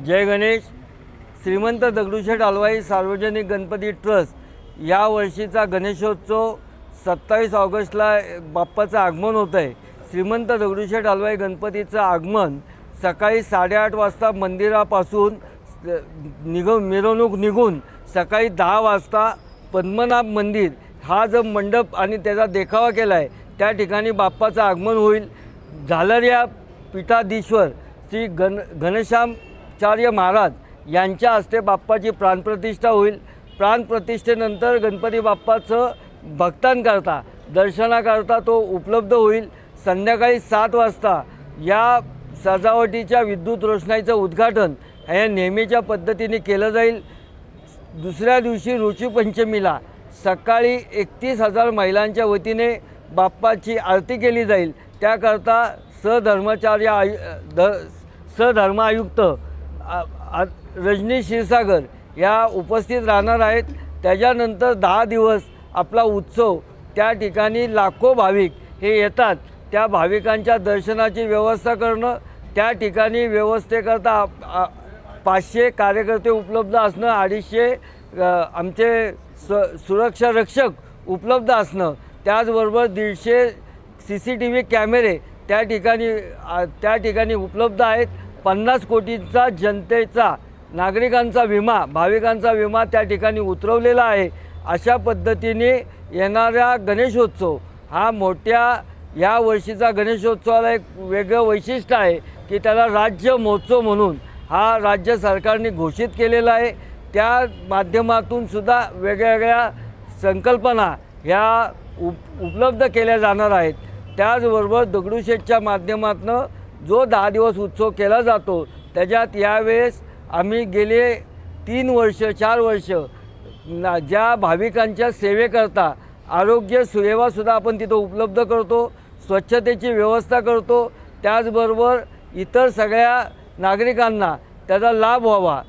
जय गणेश. श्रीमंत दगडूशेठ हलवाई सार्वजनिक गणपती ट्रस्ट या वर्षीचा गणेशोत्सव 27 ऑगस्टला बाप्पाचं आगमन होतं आहे. श्रीमंत दगडूशेठ हलवाई गणपतीचं आगमन सकाळी 8:30 वाजता मंदिरापासून मिरवणूक निघून सकाळी 10 वाजता पद्मनाभ मंदिर हा जो मंडप आणि त्याचा देखावा केला आहे त्या ठिकाणी बाप्पाचं आगमन होईल. झालरिया पीठाधीश्वर श्री घनश्यामाचार्य महाराज यांच्या हस्ते बाप्पाची प्राणप्रतिष्ठा होईल. प्राणप्रतिष्ठेनंतर गणपती बाप्पाचं भक्तांकरता दर्शनाकरता तो उपलब्ध होईल. संध्याकाळी 7 वाजता या सजावटीच्या विद्युत रोषणाईचं उद्घाटन हे नेहमीच्या पद्धतीने केलं जाईल. दुसऱ्या दिवशी ऋषीपंचमीला सकाळी 31,000 महिलांच्या वतीने बाप्पाची आरती केली जाईल. त्याकरता सधर्म आयुक्त रजनी क्षीरसागर या उपस्थित राहणार आहेत. त्याच्यानंतर 10 दिवस आपला उत्सव त्या ठिकाणी लाखो भाविक हे येतात. त्या भाविकांच्या दर्शनाची व्यवस्था करणं, त्या ठिकाणी व्यवस्थेकरता 500 कार्यकर्ते उपलब्ध असणं, 250 आमचे सुरक्षा रक्षक उपलब्ध असणं, त्याचबरोबर 150 CCTV कॅमेरे त्या ठिकाणी उपलब्ध आहेत. 50 कोटींचा जनतेचा नागरिकांचा विमा, भाविकांचा विमा त्या ठिकाणी उतरवलेला आहे. अशा पद्धतीने येणारा गणेशोत्सव हा या वर्षीचा गणेशोत्सवाला एक वेगळं वैशिष्ट्य आहे की त्याला राज्य महोत्सव म्हणून हा राज्य सरकारने घोषित केलेला आहे. त्या माध्यमातून सुद्धा वेगवेगळ्या संकल्पना ह्या उपलब्ध केल्या जाणार आहेत. त्याचबरोबर दगडूशेठच्या माध्यमातून जो 10 दिवस उत्सव केला जातो त्याच्यात यावेळेस आम्ही गेले 3 वर्ष 4 वर्ष ज्या भाविकांच्या सेवेकरता आरोग्य सेवासुद्धा आपण तिथं उपलब्ध करतो, स्वच्छतेची व्यवस्था करतो. त्याचबरोबर इतर सगळ्या नागरिकांना त्याचा लाभ व्हावा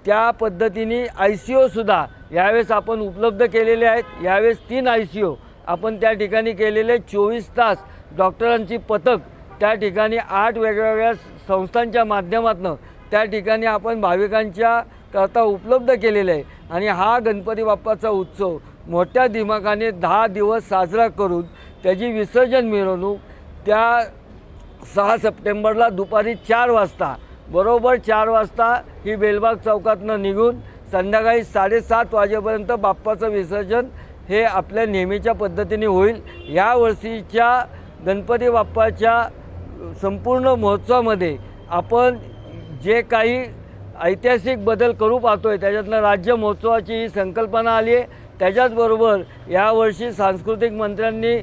त्या पद्धतीने ICUसुद्धा यावेळेस आपण उपलब्ध केलेले आहेत. यावेळेस 3 ICU आपण त्या ठिकाणी केलेले. 24 तास डॉक्टरांची पथक त्या ठिकाणी 8 वेगवेगळ्या संस्थांच्या माध्यमातून त्या ठिकाणी आपण भाविकांच्या करता उपलब्ध केलेले आहे. आणि हा गणपती बाप्पाचा उत्सव मोठ्या दिमाखाने 10 दिवस साजरा करून त्याची विसर्जन मिरवणूक त्या 6 सप्टेंबरला दुपारी 4 वाजता बरोबर 4 वाजता ही बेलबाग चौकातनं निघून संध्याकाळी 7:30 वाजेपर्यंत बाप्पाचं विसर्जन हे आपल्या नेहमीच्या पद्धतीने होईल. या वर्षीच्या गणपती बाप्पाच्या संपूर्ण महोत्सवामध्ये आपण जे काही ऐतिहासिक बदल करू पाहतो आहे त्याच्यातनं राज्य महोत्सवाची ही संकल्पना आली आहे. त्याच्याचबरोबर यावर्षी सांस्कृतिक मंत्र्यांनी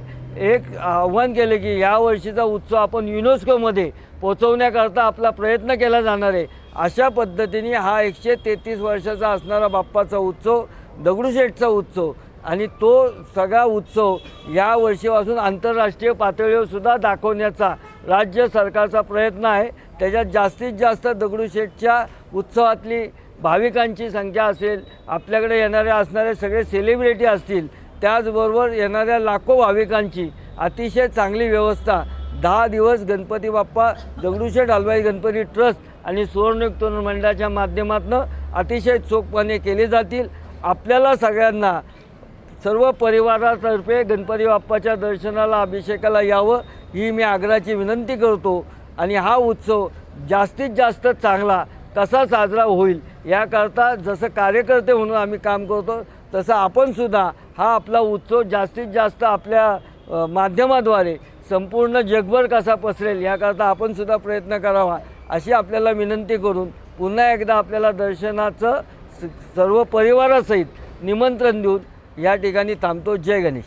एक आव्हान केले की या वर्षीचा उत्सव आपण युनेस्कोमध्ये पोचवण्याकरता आपला प्रयत्न केला जाणार आहे. अशा पद्धतीने हा 133 वर्षाचा असणारा बाप्पाचा उत्सव दगडूशेठचा उत्सव आणि तो सगळा उत्सव या वर्षीपासून आंतरराष्ट्रीय पातळीवर सुद्धा दाखवण्याचा राज्य सरकारचा प्रयत्न आहे. त्याच्यात जास्तीत जास्त दगडूशेठच्या उत्सवातली भाविकांची संख्या असेल, आपल्याकडे असणारे सगळे सेलिब्रिटी असतील, त्याचबरोबर येणाऱ्या लाखो भाविकांची अतिशय चांगली व्यवस्था 10 दिवस गणपती बाप्पा दगडूशेठ हलवाई गणपती ट्रस्ट आणि सुवर्णयुग तरुण मंडळाच्या माध्यमातून अतिशय चोखपणे केले जातील. आपल्याला सगळ्यांना सर्व परिवारातर्फे गणपती बाप्पाच्या दर्शनाला अभिषेकाला यावं ही मी आग्रहाची विनंती करतो. आणि हा उत्सव जास्तीत जास्त चांगला कसा साजरा होईल याकरता जसं कार्यकर्ते म्हणून आम्ही काम करतो तसं आपणसुद्धा हा आपला उत्सव जास्तीत जास्त आपल्या माध्यमाद्वारे संपूर्ण जगभर कसा पसरेल याकरता आपणसुद्धा प्रयत्न करावा अशी आपल्याला विनंती करून पुन्हा एकदा आपल्याला दर्शनाचं सर्व परिवारासहित निमंत्रण देऊन या ठिकाणी थांबतो. जय गणेश.